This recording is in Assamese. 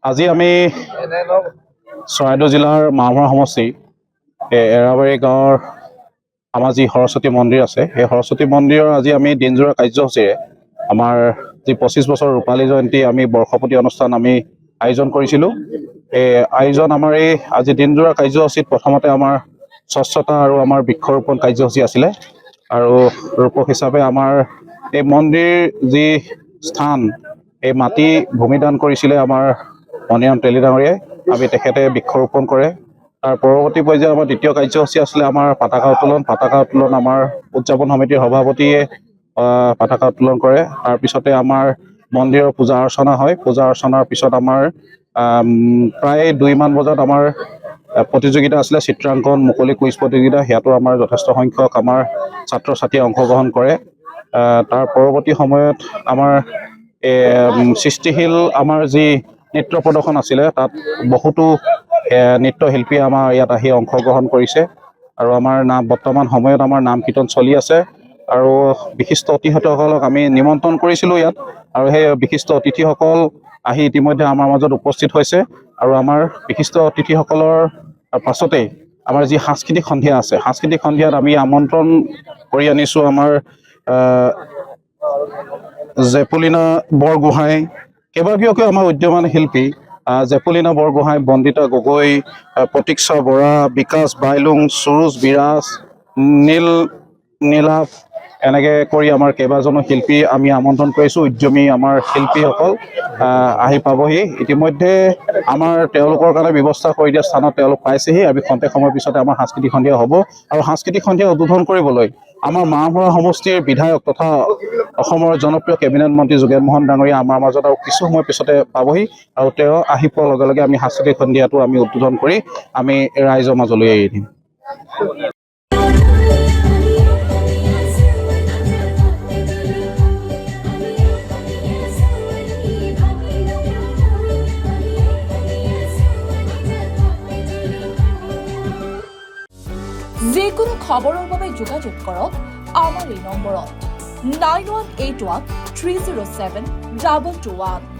আজি আমি চৰাইদেউ জিলাৰ মাহমৰা সমষ্টি এৰাবাৰী গাঁৱৰ আমাৰ যি সৰস্বতী মন্দিৰ আছে, সেই সৰস্বতী মন্দিৰৰ আজি আমি দিনজোৰা কাৰ্যসূচীৰে আমাৰ যি 25 বছৰ ৰূপালী জয়ন্তী আমি বৰ্ষপতি অনুষ্ঠান আমি আয়োজন কৰিছিলোঁ। এই আয়োজন আমাৰ এই আজি দিনজোৰা কাৰ্যসূচীত প্ৰথমতে আমাৰ স্বচ্ছতা আৰু আমাৰ বৃক্ষৰোপণ কাৰ্যসূচী আছিলে, আৰু ৰূপক হিচাপে আমাৰ এই মন্দিৰ যি স্থান, এই মাটি ভূমিদান কৰিছিলে আমাৰ মণিৰাম তেলী ডাঙৰীয়াই। আমি তেখেতে বৃক্ষৰোপণ কৰে। তাৰ পৰৱৰ্তী পৰ্যায়ত আমাৰ দ্বিতীয় কাৰ্যসূচী আছিলে আমাৰ পতাকা উত্তোলন। পতাকা উত্তোলন আমাৰ উদযাপন সমিতিৰ সভাপতিয়ে পতাকা উত্তোলন কৰে। তাৰপিছতে আমাৰ মন্দিৰৰ পূজা অৰ্চনা হয়। পূজা অৰ্চনাৰ পিছত আমাৰ প্ৰায় 2মান বজাত আমাৰ প্ৰতিযোগিতা আছিলে, চিত্ৰাংকন মুকলি কুইজ প্ৰতিযোগিতা। সেয়াতো আমাৰ যথেষ্ট সংখ্যক আমাৰ ছাত্ৰ ছাত্ৰীয়ে অংশগ্ৰহণ কৰে। তাৰ পৰৱৰ্তী সময়ত আমাৰ সৃষ্টিশীল আমাৰ যি নৃত্য প্ৰদৰ্শন আছিলে, তাত বহুতো নৃত্যশিল্পীয়ে আমাৰ ইয়াত আহি অংশগ্ৰহণ কৰিছে, আৰু আমাৰ বৰ্তমান সময়ত আমাৰ নাম কীৰ্তন চলি আছে। আৰু বিশিষ্ট অতিথিসকলক আমি নিমন্ত্ৰণ কৰিছিলোঁ ইয়াত, আৰু সেই বিশিষ্ট অতিথিসকল আহি ইতিমধ্যে আমাৰ মাজত উপস্থিত হৈছে। আৰু আমাৰ বিশিষ্ট অতিথিসকলৰ পাছতেই আমাৰ যি সাংস্কৃতিক সন্ধিয়া আছে, সাংস্কৃতিক সন্ধিয়াত আমি আমন্ত্ৰণ কৰি আনিছোঁ আমাৰ জেপুলিনা বৰগোহাঁই, কেইবাগৰাকীও আমাৰ উদীয়মান শিল্পী, জেপুলিনা বৰগোহাঁই, বন্দিতা গগৈ, প্ৰতীক্ষা বৰা, বিকাশ বাইলুং, সুৰুজ বিৰাজ, নীলাভ, এনেকৈ কৰি আমাৰ কেইবাজনো শিল্পী আমি আমন্ত্ৰণ কৰিছোঁ। উদ্যমী আমাৰ শিল্পীসকল আহি পাবহি। ইতিমধ্যে আমাৰ তেওঁলোকৰ কাৰণে ব্যৱস্থা কৰি দিয়া স্থানত তেওঁলোক পাইছেহি। আমি খন্তেক সময়ৰ পিছতে আমাৰ সাংস্কৃতিক সন্ধিয়া হ'ব, আৰু সাংস্কৃতিক সন্ধিয়া উদ্বোধন কৰিবলৈ আমাৰ মাহমৰা সমষ্টিৰ বিধায়ক তথা অসমৰ জনপ্ৰিয় কেবিনেট মন্ত্ৰী যোগেন মহন ডাঙৰীয়া আমাৰ মাজত আৰু কিছু সময়ৰ পিছতে পাবহি, আৰু তেওঁ আহি পোৱাৰ লগে লগে আমি সাংস্কৃতিক সন্ধিয়াটো আমি উদ্বোধন কৰি আমি ৰাইজৰ মাজলৈ এৰি দিম। যিকোনো খবৰৰ বাবে যোগাযোগ কৰক আমাৰ এই নম্বৰত 9181 307 221।